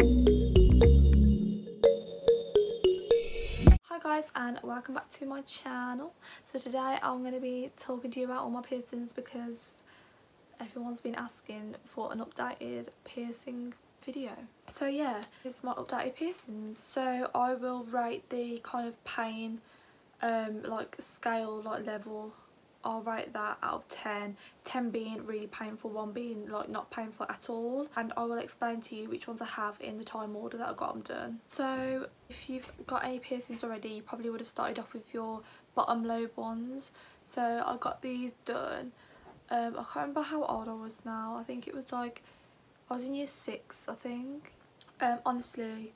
Hi guys, and welcome back to my channel. So today I'm going to be talking to you about all my piercings because everyone's been asking for an updated piercing video. So yeah, this is my updated piercings. So I will rate the kind of pain like scale, like level. I'll rate that out of 10, 10 being really painful, 1 being like not painful at all, and I will explain to you which ones I have in the time order that I got them done. So if you've got any piercings already, you probably would have started off with your bottom lobe ones. So I got these done. I can't remember how old I was now. I think it was like, I was in year 6 I think. Honestly,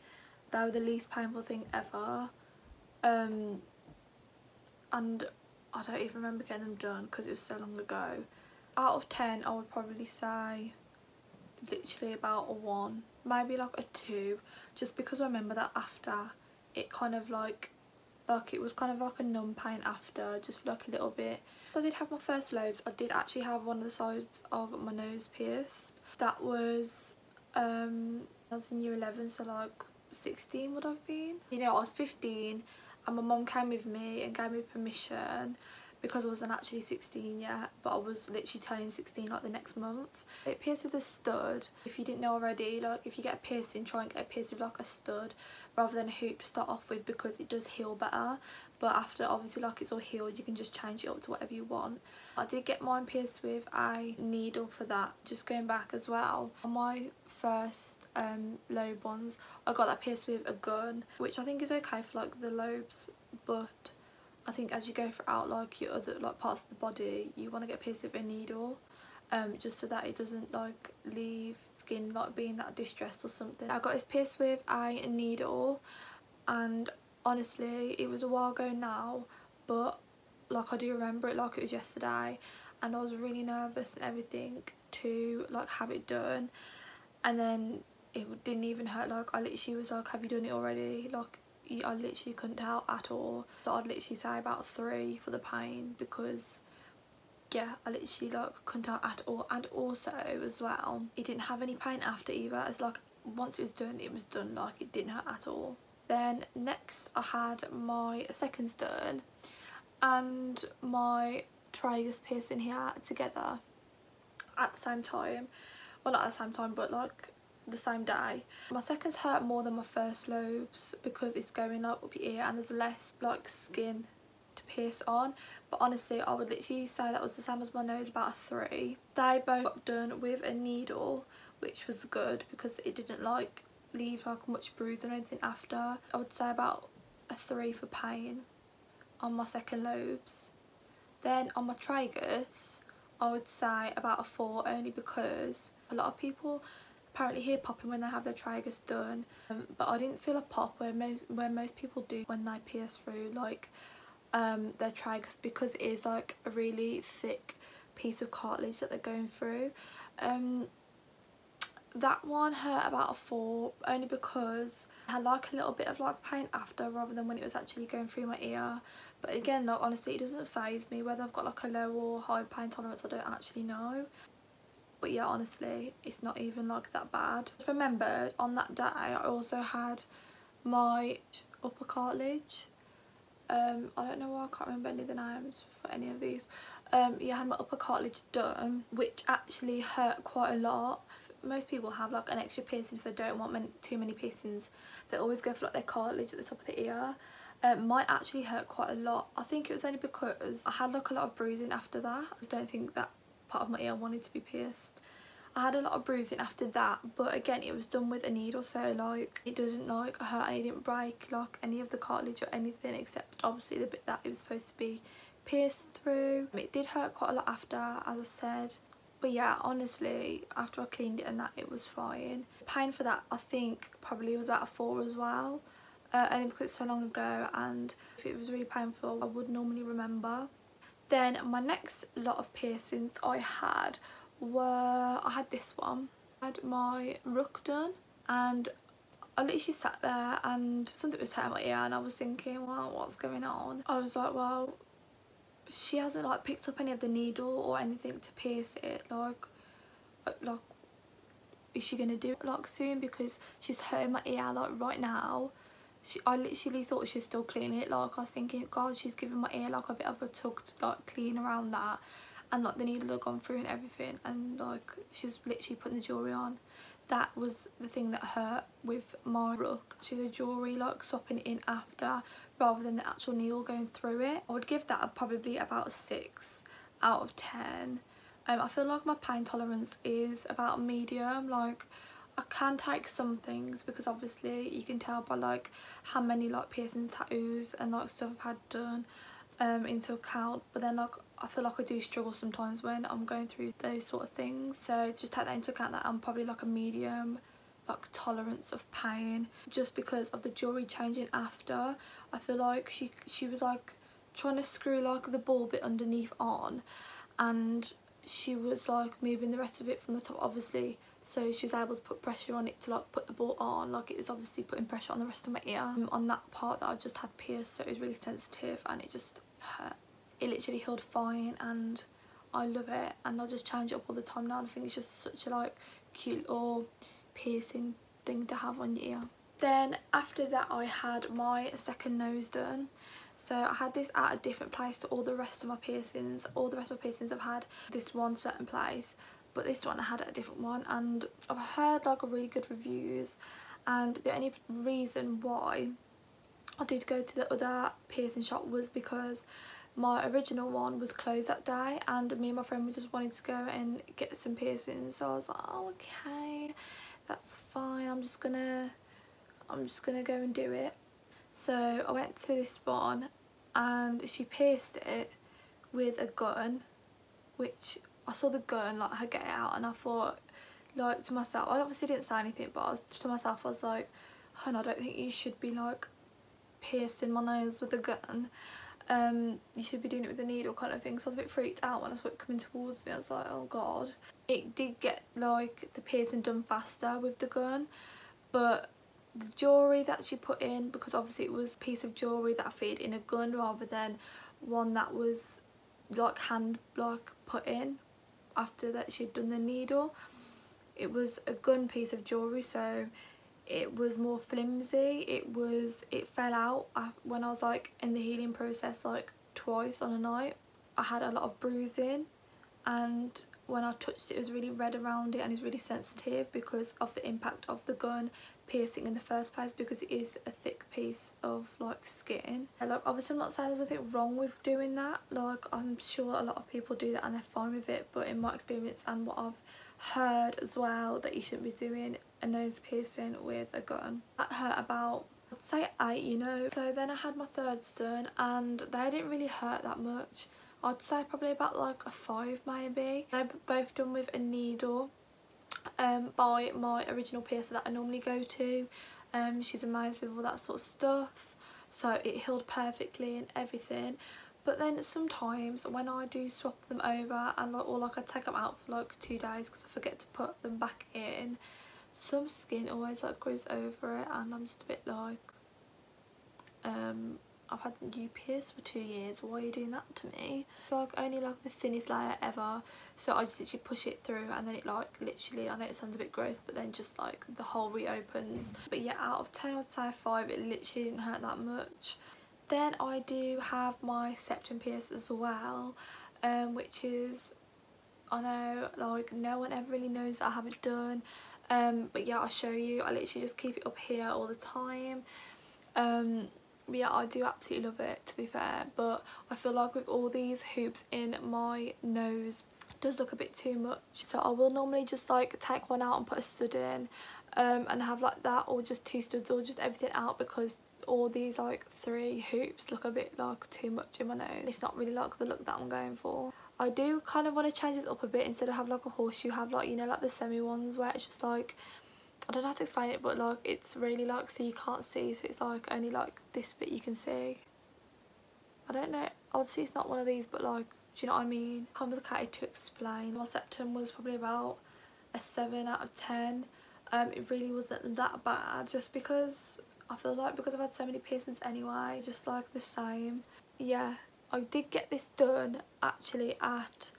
they were the least painful thing ever. And I don't even remember getting them done because it was so long ago. Out of 10 I would probably say literally about a 1, maybe like a 2, just because I remember that after it kind of like it was kind of like a numb pain after, just like a little bit. So I did have my first lobes. I did actually have one of the sides of my nose pierced. That was I was in year 11, so like 16 would have been. You know, I was 15 and my mum came with me and gave me permission because I wasn't actually 16 yet, but I was literally turning 16 like the next month. It pierced with a stud. If you didn't know already, like if you get a piercing, try and get a pierced with like a stud rather than a hoop to start off with, because it does heal better. But after obviously like it's all healed, you can just change it up to whatever you want. I did get mine pierced with a needle for that. Just going back as well, on my first lobe ones, I got that pierced with a gun, which I think is okay for like the lobes, but I think as you go throughout like your other like parts of the body, you want to get pierced with a needle, just so that it doesn't like leave skin like being that distressed or something. I got this pierced with a needle, and honestly it was a while ago now, but like I do remember it like it was yesterday, and I was really nervous and everything to like have it done. And then it didn't even hurt. Like I literally was like, have you done it already? Like I literally couldn't tell at all. So I'd literally say about 3 for the pain, because yeah, I literally like couldn't tell at all. And also as well, it didn't have any pain after either. It's like once it was done, it was done. Like it didn't hurt at all. Then next I had my seconds done and my tragus piercing here together at the same time. Well, not at the same time, but like the same day. My seconds hurt more than my first lobes because it's going like up your ear and there's less like skin to pierce on. But honestly, I would literally say that was the same as my nose, about a 3. They both got done with a needle, which was good because it didn't like leave like much bruising or anything after. I would say about a 3 for pain on my second lobes. Then on my tragus, I would say about a 4, only because a lot of people apparently hear popping when they have their tragus done, but I didn't feel a pop where most people do when they pierce through like their tragus, because it is like a really thick piece of cartilage that they're going through. That one hurt about a 4, only because I had like a little bit of like pain after rather than when it was actually going through my ear. But again, like honestly, it doesn't faze me whether I've got like a low or high pain tolerance. I don't actually know. But yeah, honestly, it's not even like that bad. I remembered on that day I also had my upper cartilage. I don't know why I can't remember any of the names for any of these. Yeah, I had my upper cartilage done, which actually hurt quite a lot. Most people have like an extra piercing if they don't want too many piercings. They always go for like their cartilage at the top of the ear. Mine actually hurt quite a lot. I think it was only because I had like a lot of bruising after that. I just don't think that part of my ear wanted to be pierced. I had a lot of bruising after that, but again it was done with a needle, so like it doesn't like hurt and it didn't break like any of the cartilage or anything, except obviously the bit that it was supposed to be pierced through. It did hurt quite a lot after, as I said, but yeah, honestly after I cleaned it and that, it was fine. Pain for that I think probably was about a 4 as well, only because it's so long ago, and if it was really painful I would normally remember. Then my next lot of piercings I had were, I had this one. I had my Rook done, and I literally sat there and something was hurting my ear and I was thinking, well, what's going on? I was like, well, she hasn't like picked up any of the needle or anything to pierce it, like is she gonna do it like soon, because she's hurting my ear like right now. I literally thought she was still cleaning it. Like I was thinking, God, she's giving my ear like a bit of a tug to like clean around that, and like the needle had gone through and everything, and like she's literally putting the jewellery on. That was the thing that hurt with my Rook. She's the jewellery like swapping it in after, rather than the actual needle going through it. I would give that probably about a 6 out of 10. I feel like my pain tolerance is about medium. Like I can take some things, because obviously you can tell by like how many like piercings, tattoos and like stuff I've had done into account, but then like I feel like I do struggle sometimes when I'm going through those sort of things, so just take that into account, that I'm probably like a medium like tolerance of pain, just because of the jewellery changing after. I feel like she was like trying to screw like the ball bit underneath on, and she was like moving the rest of it from the top obviously, so she was able to put pressure on it to like put the ball on. Like it was obviously putting pressure on the rest of my ear, on that part that I just had pierced, so it was really sensitive and it just hurt. It literally healed fine and I love it, and I just change it up all the time now, and I think it's just such a like cute little piercing thing to have on your ear. Then after that I had my second nose done. So I had this at a different place to all the rest of my piercings. All the rest of my piercings I've had this one certain place, but this one I had at a different one, and I've heard like really good reviews, and the only reason why I did go to the other piercing shop was because my original one was closed that day, and me and my friend just wanted to go and get some piercings, so I was like, oh okay, that's fine, I'm just gonna go and do it. So I went to this one and she pierced it with a gun, which I saw the gun, like her get it out, and I thought like to myself, I obviously didn't say anything, but to myself I was like, hun, I don't think you should be like piercing my nose with a gun. You should be doing it with a needle kind of thing. So I was a bit freaked out when I saw it coming towards me. I was like, oh god. It did get like the piercing done faster with the gun, but the jewellery that she put in, because obviously it was a piece of jewellery that I fitted in a gun rather than one that was like hand like put in after that she'd done the needle. It was a gun piece of jewellery, so it was more flimsy. It fell out when I was like in the healing process like twice on a night. I had a lot of bruising, and when I touched it, it was really red around it, and it's really sensitive because of the impact of the gun piercing in the first place, because it is a thick piece of like skin. And, like obviously I'm not saying there's nothing wrong with doing that, like I'm sure a lot of people do that and they're fine with it, but in my experience and what I've heard as well, that you shouldn't be doing a nose piercing with a gun. That hurt about, I'd say 8, you know. So then I had my thirds done and they didn't really hurt that much. I'd say probably about like a 5 maybe. They're both done with a needle by my original piercer that I normally go to. She's amazing with all that sort of stuff, so it healed perfectly and everything. But then sometimes when I do swap them over and like, or like I take them out for like 2 days because I forget to put them back in, some skin always like grows over it, and I'm just a bit like, I've had you pierced for 2 years, why are you doing that to me? It's like only like the thinnest layer ever, so I just literally push it through and then it like literally, I know it sounds a bit gross, but then just like the hole reopens. But yeah, out of 10 I'd say 5, it literally didn't hurt that much. Then I do have my septum pierced as well, which is, I know like no one ever really knows that I have it done, but yeah, I'll show you. I literally just keep it up here all the time. But yeah, I do absolutely love it, to be fair, but I feel like with all these hoops in my nose, it does look a bit too much, so I will normally just like take one out and put a stud in, and have like that, or just 2 studs, or just everything out, because all these like 3 hoops look a bit like too much in my nose. It's not really like the look that I'm going for. I do kind of want to change this up a bit. Instead of have like a horseshoe, have like, you know, like the semi ones where it's just like, I don't know how to explain it, but like it's really like, so you can't see, so it's like only like this bit you can see. I don't know, obviously it's not one of these, but like, do you know what I mean? Complicated to explain. My septum was probably about a 7 out of 10. It really wasn't that bad, just because I feel like, because I've had so many piercings anyway, just like the same. Yeah, I did get this done actually at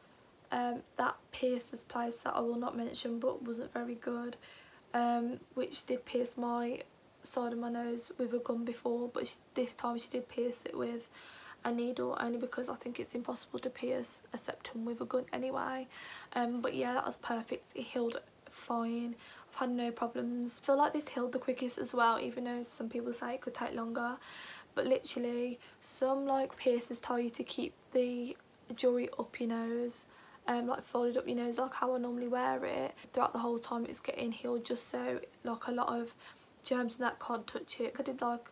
that pierced this place that I will not mention but wasn't very good, which did pierce my side of my nose with a gun before, but this time she did pierce it with a needle, only because I think it's impossible to pierce a septum with a gun anyway. But yeah, that was perfect. It healed fine. I've had no problems. I feel like this healed the quickest as well, even though some people say it could take longer. But literally, some like piercers tell you to keep the jewellery up your nose, like folded up your nose like how I normally wear it throughout the whole time it's getting healed, just so like a lot of germs and that can't touch it. I did like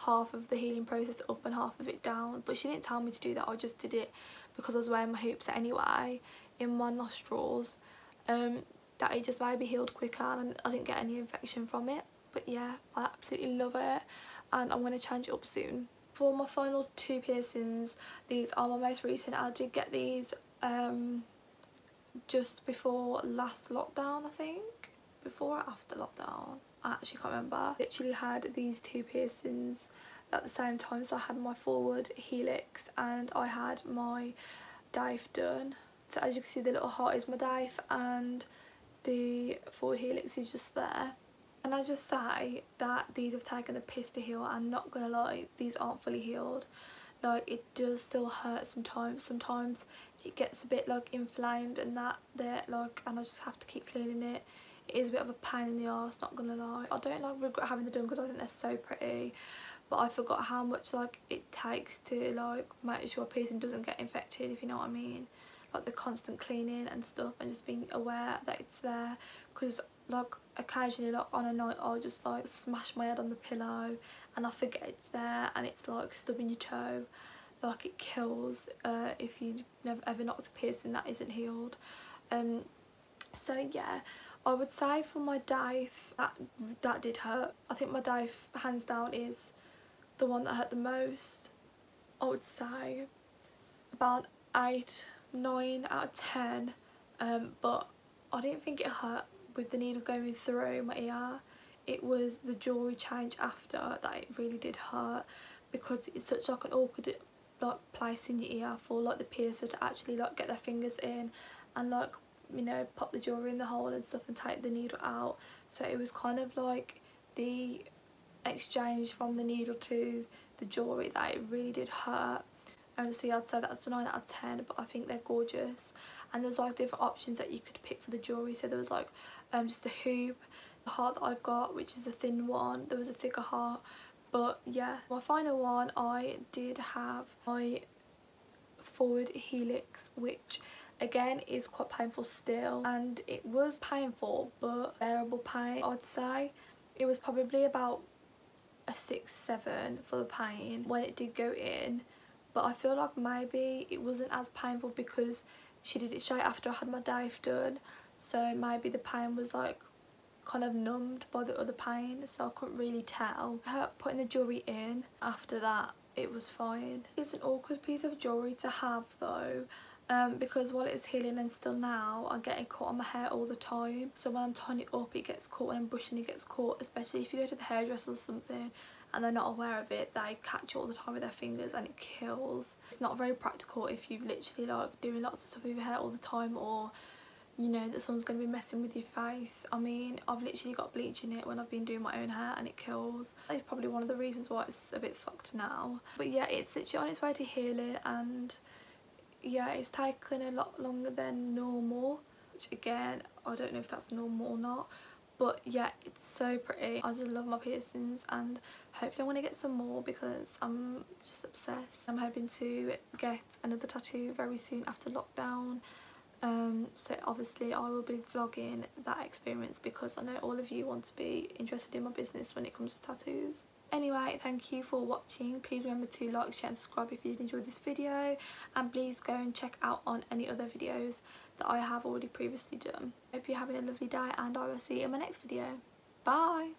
half of the healing process up and half of it down, but she didn't tell me to do that. I just did it because I was wearing my hoops anyway in my nostrils, that it just made me healed quicker and I didn't get any infection from it. But yeah, I absolutely love it and I'm going to change it up soon. For my final 2 piercings, these are my most recent. I did get these just before last lockdown, I think. Before or after lockdown, I actually can't remember. Literally had these 2 piercings at the same time. So I had my forward Helix and I had my Daith done. So as you can see, the little heart is my Daith and the forward Helix is just there. And I just say that these have taken the piss to heal. I'm not gonna lie, these aren't fully healed. Like, it does still hurt sometimes it gets a bit like inflamed and that there, like, and I just have to keep cleaning it. It is a bit of a pain in the arse, not gonna lie. I don't like regret having them done because I think they're so pretty, but I forgot how much like it takes to like make sure a piercing doesn't get infected, if you know what I mean. Like the constant cleaning and stuff, and just being aware that it's there, because like occasionally like on a night I'll just like smash my head on the pillow and I forget it's there and it's like stubbing your toe. Like, it kills if you never ever knocked a piercing that isn't healed. So yeah, I would say for my Daith, that did hurt. I think my Daith hands down is the one that hurt the most. I would say about 8, 9 out of 10, but I didn't think it hurt with the needle going through my ear. It was the jewellery change after that it really did hurt, because it's such like an awkward like place in your ear for like the piercer to actually like get their fingers in and like, you know, pop the jewellery in the hole and stuff and take the needle out. So it was kind of like the exchange from the needle to the jewellery that it really did hurt. And so I'd say that's a 9 out of 10, but I think they're gorgeous. And there's like different options that you could pick for the jewellery. So there was like just a hoop, the heart that I've got, which is a thin one. There was a thicker heart. But yeah, my final one, I did have my forward Helix, which again is quite painful still, and it was painful but bearable pain. I'd say it was probably about a 6, 7 for the pain when it did go in, but I feel like maybe it wasn't as painful because she did it straight after I had my Daith done, so maybe the pain was like kind of numbed by the other pain, so I couldn't really tell. Her putting the jewellery in after that, it was fine. It's an awkward piece of jewellery to have though, because while it's healing and still now, I get it caught on my hair all the time. So when I'm tying it up, it gets caught. When I'm brushing, it gets caught, especially if you go to the hairdresser or something and they're not aware of it, they catch it all the time with their fingers and it kills. It's not very practical if you've literally like doing lots of stuff with your hair all the time, or you know that someone's going to be messing with your face. I mean, I've literally got bleach in it when I've been doing my own hair and it kills. It's probably one of the reasons why it's a bit fucked now. But yeah, it's literally on its way to healing, and yeah, it's taken a lot longer than normal, which again, I don't know if that's normal or not. But yeah, it's so pretty. I just love my piercings, and hopefully I want to get some more because I'm just obsessed. I'm hoping to get another tattoo very soon after lockdown. So obviously I will be vlogging that experience because I know all of you want to be interested in my business when it comes to tattoos. Anyway, thank you for watching. Please remember to like, share and subscribe if you did enjoy this video, and please go and check out on any other videos that I have already previously done. Hope you're having a lovely day, and I will see you in my next video. Bye!